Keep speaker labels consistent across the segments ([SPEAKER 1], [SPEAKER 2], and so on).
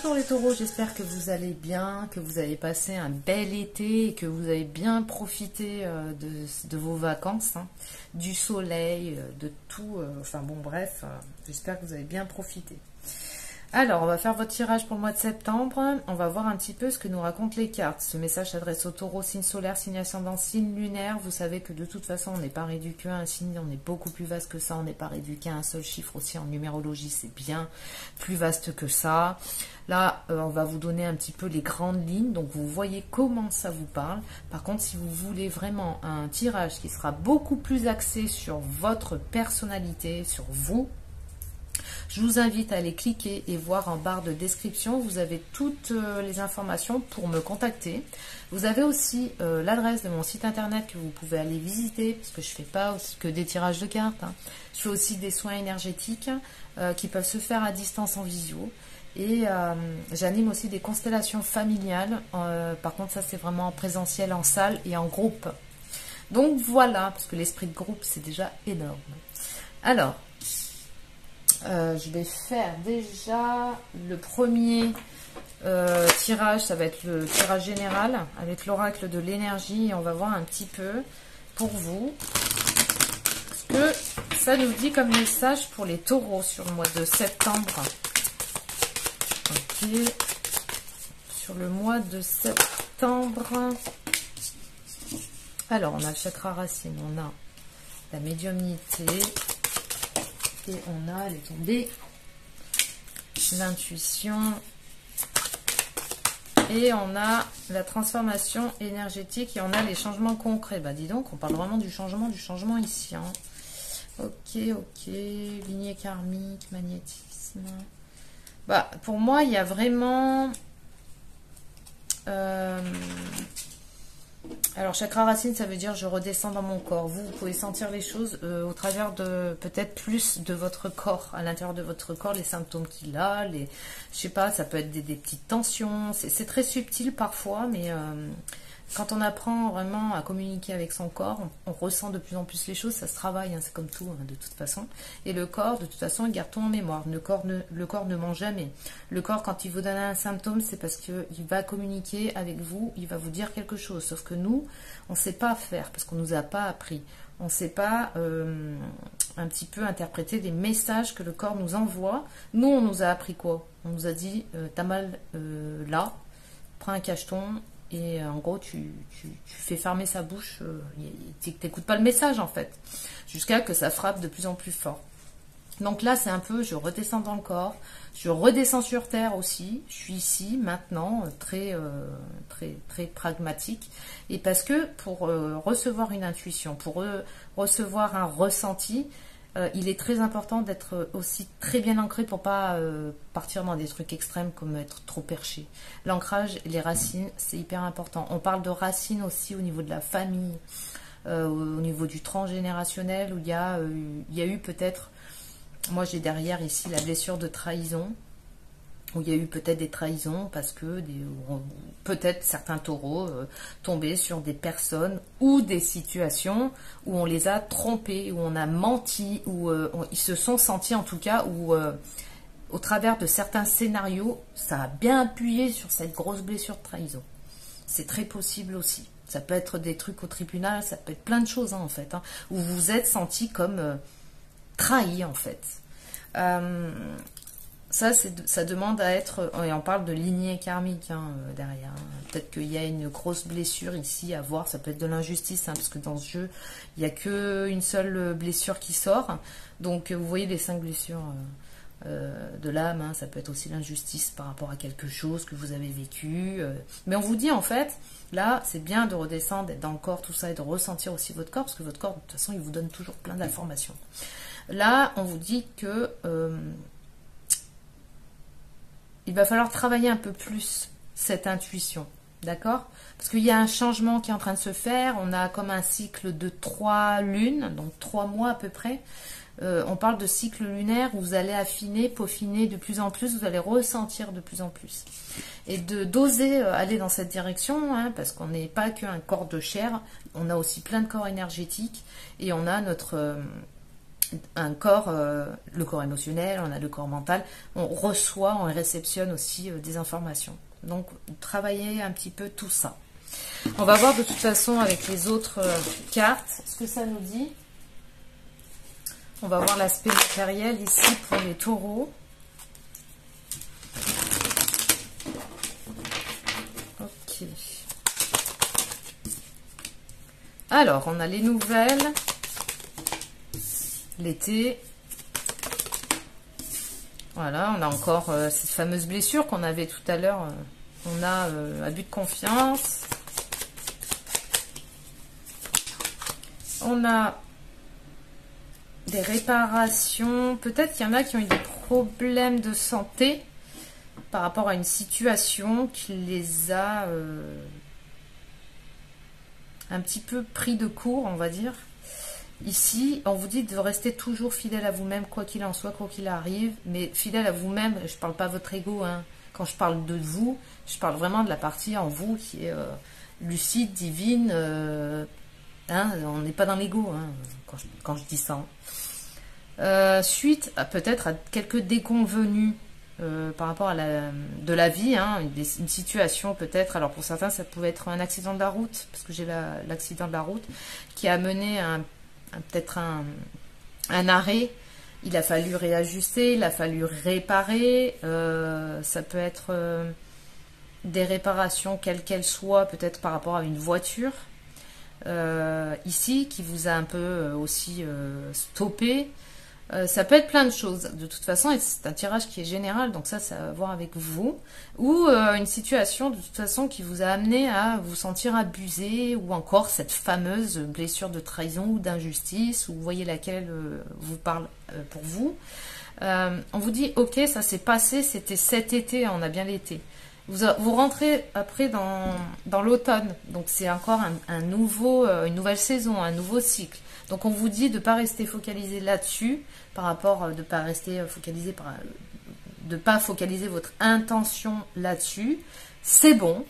[SPEAKER 1] Bonjour les taureaux, j'espère que vous allez bien, que vous avez passé un bel été et que vous avez bien profité de vos vacances, hein, du soleil, de tout, enfin bon bref, j'espère que vous avez bien profité. Alors, on va faire votre tirage pour le mois de septembre. On va voir un petit peu ce que nous racontent les cartes. Ce message s'adresse aux taureaux, signe solaire, signe ascendant, signe lunaire. Vous savez que de toute façon, on n'est pas réduit qu'à un signe, on est beaucoup plus vaste que ça. On n'est pas réduit qu'à un seul chiffre aussi en numérologie, c'est bien plus vaste que ça. Là, on va vous donner un petit peu les grandes lignes, donc vous voyez comment ça vous parle. Par contre, si vous voulez vraiment un tirage qui sera beaucoup plus axé sur votre personnalité, sur vous, je vous invite à aller cliquer et voir en barre de description. Vous avez toutes les informations pour me contacter. Vous avez aussi l'adresse de mon site internet que vous pouvez aller visiter, parce que je ne fais pas aussi que des tirages de cartes, hein. Je fais aussi des soins énergétiques qui peuvent se faire à distance en visio. Et j'anime aussi des constellations familiales. Par contre, ça c'est vraiment en présentiel, en salle et en groupe. Donc voilà, parce que l'esprit de groupe c'est déjà énorme. Alors, je vais faire déjà le premier tirage, ça va être le tirage général avec l'oracle de l'énergie et on va voir un petit peu pour vous ce que ça nous dit comme message pour les taureaux sur le mois de septembre. Ok, sur le mois de septembre. Alors, on a le chakra racine, on a la médiumnité. Et on a, elle est tombée, l'intuition. Et on a la transformation énergétique et on a les changements concrets. Bah dis donc, on parle vraiment du changement ici. Hein. Ok, lignée karmique, magnétisme. Bah, pour moi, il y a vraiment... Alors, chakra racine, ça veut dire je redescends dans mon corps. Vous pouvez sentir les choses au travers de peut-être plus de votre corps, à l'intérieur de votre corps, les symptômes qu'il a, je sais pas, ça peut être des petites tensions. C'est très subtil parfois, mais quand on apprend vraiment à communiquer avec son corps, on ressent de plus en plus les choses, ça se travaille, hein, c'est comme tout, hein, de toute façon. Et le corps, de toute façon, il garde tout en mémoire. Le corps ne ment jamais. Le corps, quand il vous donne un symptôme, c'est parce qu'il va communiquer avec vous, il va vous dire quelque chose. Sauf que nous, on ne sait pas faire, parce qu'on ne nous a pas appris. On ne sait pas un petit peu interpréter des messages que le corps nous envoie. Nous, on nous a appris quoi? On nous a dit, t'as mal là, prends un cacheton. Et en gros, tu fais fermer sa bouche, tu n'écoutes pas le message en fait, jusqu'à que ça frappe de plus en plus fort. Donc là, c'est un peu, je redescends dans le corps, je redescends sur terre aussi, je suis ici maintenant, très pragmatique. Et parce que pour recevoir une intuition, pour recevoir un ressenti, il est très important d'être aussi très bien ancré pour pas partir dans des trucs extrêmes comme être trop perché. L'ancrage et les racines, c'est hyper important. On parle de racines aussi au niveau de la famille, au niveau du transgénérationnel, où il y a eu peut-être, moi j'ai derrière ici la blessure de trahison, où il y a eu peut-être des trahisons parce que peut-être certains taureaux tombaient sur des personnes ou des situations où on les a trompés, où on a menti, où ils se sont sentis en tout cas, où au travers de certains scénarios, ça a bien appuyé sur cette grosse blessure de trahison. C'est très possible aussi. Ça peut être des trucs au tribunal, ça peut être plein de choses hein, en fait, hein, où vous vous êtes senti comme trahi en fait. Ça demande à être, et on parle de lignée karmique hein, derrière. Peut-être qu'il y a une grosse blessure ici à voir, ça peut être de l'injustice, hein, parce que dans ce jeu, il n'y a qu'une seule blessure qui sort. Donc vous voyez les 5 blessures de l'âme, hein, ça peut être aussi l'injustice par rapport à quelque chose que vous avez vécu. Mais on vous dit en fait, là, c'est bien de redescendre, d'être dans le corps, tout ça, et de ressentir aussi votre corps, parce que votre corps, de toute façon, il vous donne toujours plein d'informations. Là, on vous dit que... il va falloir travailler un peu plus cette intuition, d'accord? Parce qu'il y a un changement qui est en train de se faire, on a comme un cycle de 3 lunes, donc 3 mois à peu près. On parle de cycle lunaire où vous allez affiner, peaufiner de plus en plus, vous allez ressentir de plus en plus. Et d'oser aller dans cette direction, hein, parce qu'on n'est pas qu'un corps de chair, on a aussi plein de corps énergétiques, et on a un corps, le corps émotionnel, on a le corps mental, on reçoit, on réceptionne aussi des informations. Donc, travaillez un petit peu tout ça. On va voir de toute façon avec les autres cartes ce que ça nous dit. On va voir l'aspect matériel ici pour les taureaux. Ok. Alors, on a les nouvelles. L'été. Voilà, on a encore cette fameuse blessure qu'on avait tout à l'heure. On a abus de confiance. On a des réparations. Peut-être qu'il y en a qui ont eu des problèmes de santé par rapport à une situation qui les a un petit peu pris de court, on va dire. Ici, on vous dit de rester toujours fidèle à vous-même, quoi qu'il en soit, quoi qu'il arrive. Mais fidèle à vous-même, je ne parle pas de votre ego. Hein. Quand je parle de vous, je parle vraiment de la partie en vous qui est lucide, divine. Hein, on n'est pas dans l'ego hein, quand je dis ça. Suite peut-être à quelques déconvenus par rapport à de la vie, hein, une situation peut-être. Alors pour certains, ça pouvait être un accident de la route, parce que j'ai l'accident de la route qui a mené peut-être un arrêt. Il a fallu réajuster, il a fallu réparer. Ça peut être des réparations, quelles qu'elles soient, peut-être par rapport à une voiture. Ici, qui vous a un peu aussi stoppé. Ça peut être plein de choses. De toute façon, c'est un tirage qui est général, donc ça va voir avec vous. Ou une situation, de toute façon, qui vous a amené à vous sentir abusé, ou encore cette fameuse blessure de trahison ou d'injustice, ou vous voyez laquelle vous parle pour vous. On vous dit, ok, ça s'est passé, c'était cet été, on a bien l'été. Vous rentrez après dans l'automne, donc c'est encore une nouvelle saison, un nouveau cycle. Donc on vous dit de ne pas rester focalisé là-dessus, par rapport de ne pas rester focalisé, de pas focaliser votre intention là-dessus. C'est bon,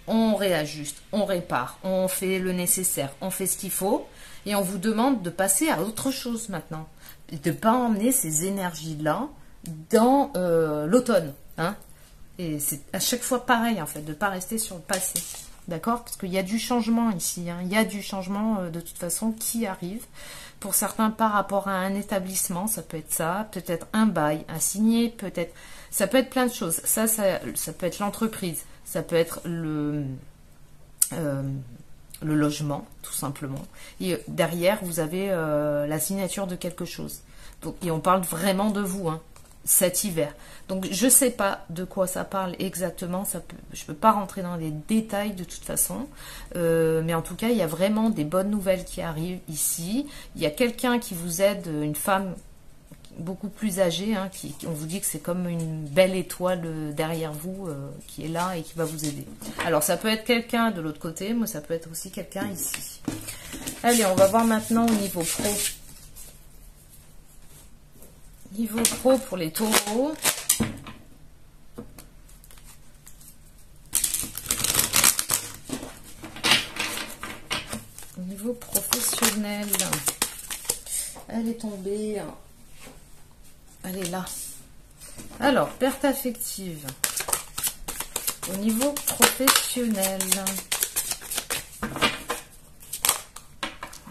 [SPEAKER 1] on réajuste, on répare, on fait le nécessaire, on fait ce qu'il faut, et on vous demande de passer à autre chose maintenant. De ne pas emmener ces énergies-là dans l'automne, hein. Et c'est à chaque fois pareil, en fait, de ne pas rester sur le passé. D'accord? Parce qu'il y a du changement ici. Hein. Il y a du changement, de toute façon, qui arrive. Pour certains, par rapport à un établissement, ça peut être ça. Peut-être un bail, un signé, peut-être... Ça peut être plein de choses. Ça peut être l'entreprise. Ça peut être le logement, tout simplement. Et derrière, vous avez la signature de quelque chose. Donc, et on parle vraiment de vous, hein, cet hiver. Donc, je ne sais pas de quoi ça parle exactement. Je ne peux pas rentrer dans les détails de toute façon. Mais en tout cas, il y a vraiment des bonnes nouvelles qui arrivent ici. Il y a quelqu'un qui vous aide, une femme beaucoup plus âgée, hein, on vous dit que c'est comme une belle étoile derrière vous qui est là et qui va vous aider. Alors, ça peut être quelqu'un de l'autre côté, mais ça peut être aussi quelqu'un ici. Allez, on va voir maintenant au niveau pro. Niveau pro pour les taureaux. Au niveau professionnel, elle est tombée. Elle est là. Alors, perte affective. Au niveau professionnel.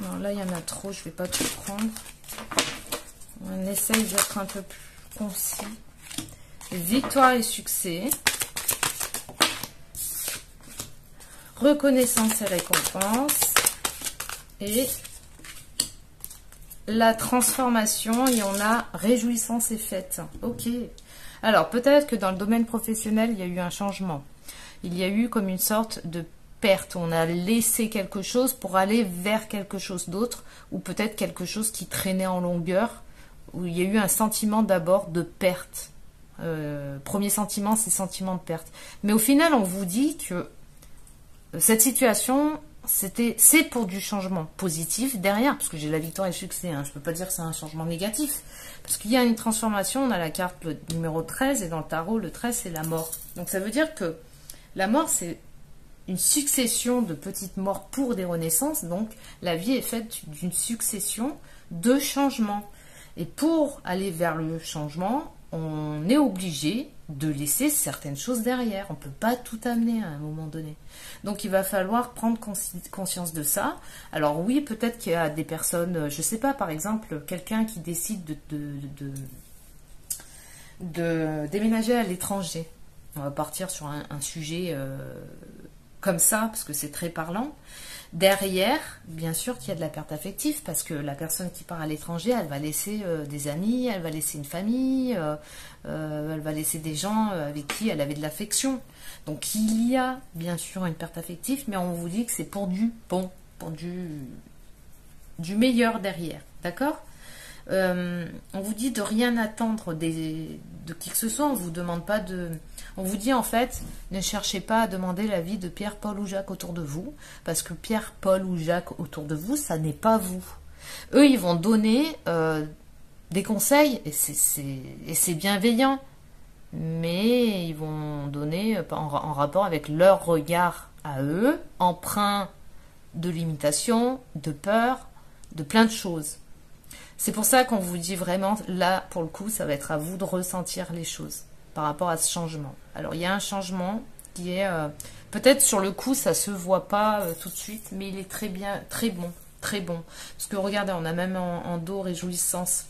[SPEAKER 1] Non, là, il y en a trop. Je ne vais pas tout prendre. On essaye d'être un peu plus concis. Victoire et succès. Reconnaissance et récompense. Et la transformation. Et on a réjouissance et fête. Ok. Alors, peut-être que dans le domaine professionnel, il y a eu un changement. Il y a eu comme une sorte de perte. On a laissé quelque chose pour aller vers quelque chose d'autre. Ou peut-être quelque chose qui traînait en longueur. Où il y a eu un sentiment d'abord de perte. Premier sentiment, c'est sentiment de perte. Mais au final, on vous dit que cette situation, c'est pour du changement positif derrière, parce que j'ai la victoire et le succès. Hein. Je ne peux pas dire que c'est un changement négatif. Parce qu'il y a une transformation, on a la carte le numéro 13, et dans le tarot, le 13, c'est la mort. Donc ça veut dire que la mort, c'est une succession de petites morts pour des renaissances. Donc la vie est faite d'une succession de changements. Et pour aller vers le changement, on est obligé de laisser certaines choses derrière. On ne peut pas tout amener à un moment donné. Donc il va falloir prendre conscience de ça. Alors oui, peut-être qu'il y a des personnes, je ne sais pas, par exemple, quelqu'un qui décide de déménager à l'étranger. On va partir sur un sujet comme ça, parce que c'est très parlant. Derrière, bien sûr qu'il y a de la perte affective, parce que la personne qui part à l'étranger, elle va laisser des amis, elle va laisser une famille, elle va laisser des gens avec qui elle avait de l'affection. Donc il y a bien sûr une perte affective, mais on vous dit que c'est pour du bon, pour du meilleur derrière, d'accord? On vous dit de rien attendre de qui que ce soit, on vous demande pas de... On vous dit en fait, ne cherchez pas à demander l'avis de Pierre, Paul ou Jacques autour de vous, parce que Pierre, Paul ou Jacques autour de vous, ça n'est pas vous. Eux, ils vont donner des conseils, et c'est bienveillant, mais ils vont donner en rapport avec leur regard à eux, empreint de limitation, de peur, de plein de choses. C'est pour ça qu'on vous dit vraiment, là, pour le coup, ça va être à vous de ressentir les choses par rapport à ce changement. Alors, il y a un changement qui est... peut-être sur le coup, ça ne se voit pas tout de suite, mais il est très bien, très bon, très bon. Parce que regardez, on a même en dos réjouissance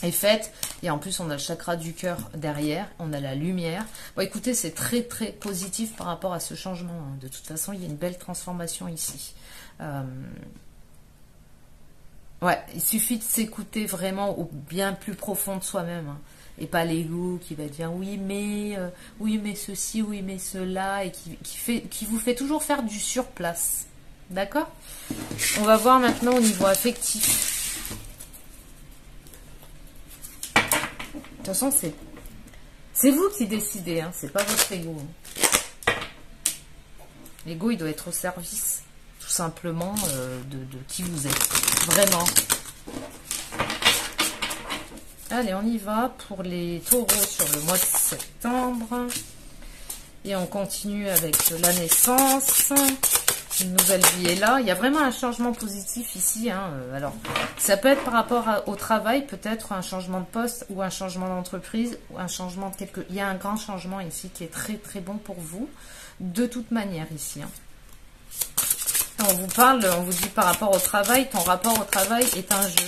[SPEAKER 1] et fête. Et en plus, on a le chakra du cœur derrière. On a la lumière. Bon, écoutez, c'est très, très positif par rapport à ce changement. Hein. De toute façon, il y a une belle transformation ici. Ouais, il suffit de s'écouter vraiment au bien plus profond de soi-même. Hein. Et pas l'ego qui va dire oui mais ceci, oui mais cela, et qui vous fait toujours faire du surplace. D'accord? On va voir maintenant au niveau affectif. De toute façon, c'est vous qui décidez, hein, c'est pas votre ego. Hein. L'ego, il doit être au service, tout simplement, de qui vous êtes. Vraiment. Allez, on y va pour les taureaux sur le mois de septembre. Et on continue avec la naissance. Une nouvelle vie est là. Il y a vraiment un changement positif ici. Hein. Alors, ça peut être par rapport au travail, peut-être un changement de poste ou un changement d'entreprise ou un changement de quelque... Il y a un grand changement ici qui est très très bon pour vous. De toute manière ici. Hein. On vous parle, on vous dit par rapport au travail, ton rapport au travail est un jeu.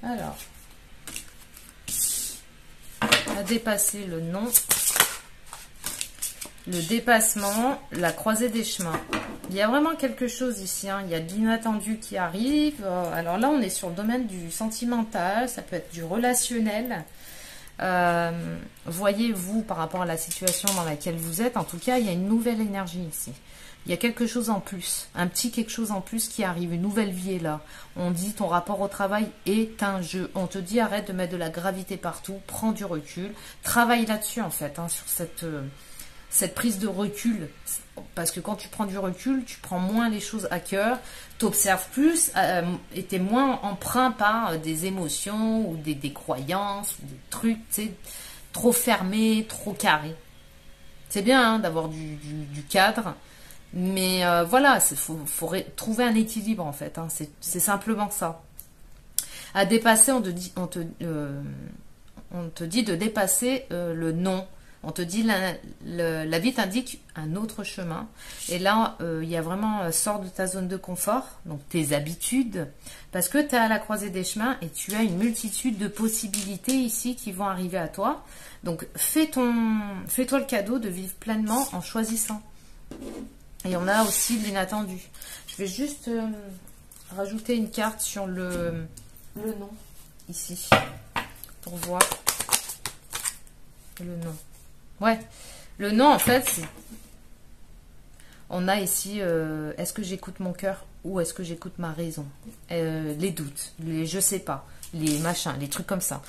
[SPEAKER 1] Alors, à dépasser le non, le dépassement, la croisée des chemins. Il y a vraiment quelque chose ici, hein. Il y a de l'inattendu qui arrive. Alors là, on est sur le domaine du sentimental, ça peut être du relationnel. Voyez-vous par rapport à la situation dans laquelle vous êtes, en tout cas, il y a une nouvelle énergie ici. Il y a quelque chose en plus, un petit quelque chose en plus qui arrive, une nouvelle vie est là. On dit ton rapport au travail est un jeu. On te dit arrête de mettre de la gravité partout, prends du recul, travaille là-dessus en fait, hein, sur cette prise de recul. Parce que quand tu prends du recul, tu prends moins les choses à cœur, tu observes plus et tu es moins empreint par des émotions ou des croyances, ou des trucs, tu sais, trop fermés, trop carrés. C'est bien hein, d'avoir du cadre. Mais voilà, il faut trouver un équilibre en fait. Hein, c'est simplement ça. À dépasser, on te dit de dépasser le non. On te dit la vie t'indique un autre chemin. Et là, il y a vraiment sors de ta zone de confort, donc tes habitudes, parce que tu es à la croisée des chemins et tu as une multitude de possibilités ici qui vont arriver à toi. Donc fais-toi le cadeau de vivre pleinement en choisissant. Et on a aussi l'inattendu. Je vais juste rajouter une carte sur le nom, ici, pour voir le nom. Ouais, le nom, en fait, c'est... On a ici, est-ce que j'écoute mon cœur ou est-ce que j'écoute ma raison? Les doutes, les je sais pas, les machins, les trucs comme ça.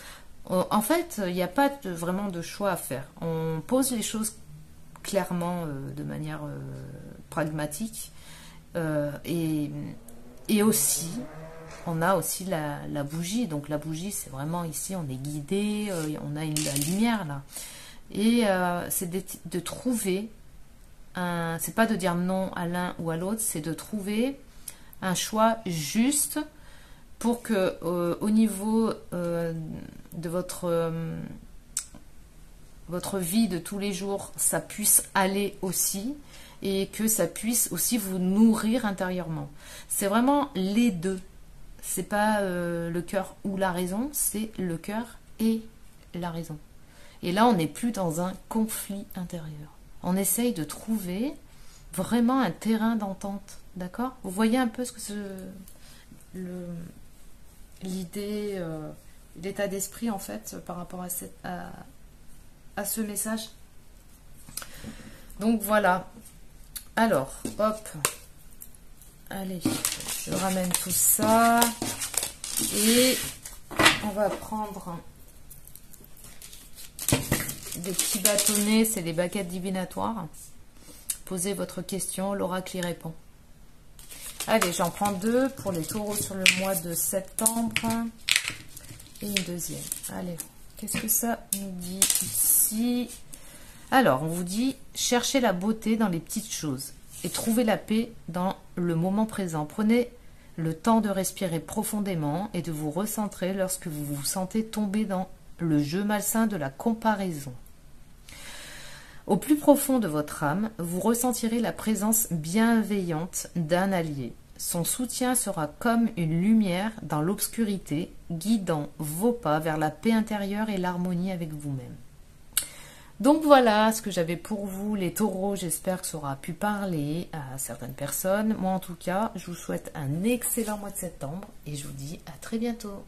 [SPEAKER 1] En fait, il n'y a pas vraiment de choix à faire. On pose les choses clairement de manière pragmatique et aussi on a aussi la bougie. Donc la bougie, c'est vraiment ici on est guidé, on a la lumière là et c'est de trouver c'est pas de dire non à l'un ou à l'autre, c'est de trouver un choix juste pour que au niveau de votre vie de tous les jours, ça puisse aller aussi et que ça puisse aussi vous nourrir intérieurement. C'est vraiment les deux. C'est pas le cœur ou la raison, c'est le cœur et la raison. Et là, on n'est plus dans un conflit intérieur. On essaye de trouver vraiment un terrain d'entente, d'accord? Vous voyez un peu ce que l'idée, l'état d'esprit en fait par rapport à ce message. Donc voilà. Alors, hop. Allez, je ramène tout ça. Et on va prendre des petits bâtonnets, c'est les baguettes divinatoires. Posez votre question, l'oracle y répond. Allez, j'en prends 2 pour les taureaux sur le mois de septembre. Et une deuxième. Allez, qu'est-ce que ça nous dit ici? Alors, on vous dit, cherchez la beauté dans les petites choses et trouvez la paix dans le moment présent. Prenez le temps de respirer profondément et de vous recentrer lorsque vous vous sentez tomber dans le jeu malsain de la comparaison. Au plus profond de votre âme, vous ressentirez la présence bienveillante d'un allié. Son soutien sera comme une lumière dans l'obscurité, guidant vos pas vers la paix intérieure et l'harmonie avec vous-même. Donc voilà ce que j'avais pour vous, les taureaux. J'espère que ça aura pu parler à certaines personnes. Moi en tout cas, je vous souhaite un excellent mois de septembre et je vous dis à très bientôt.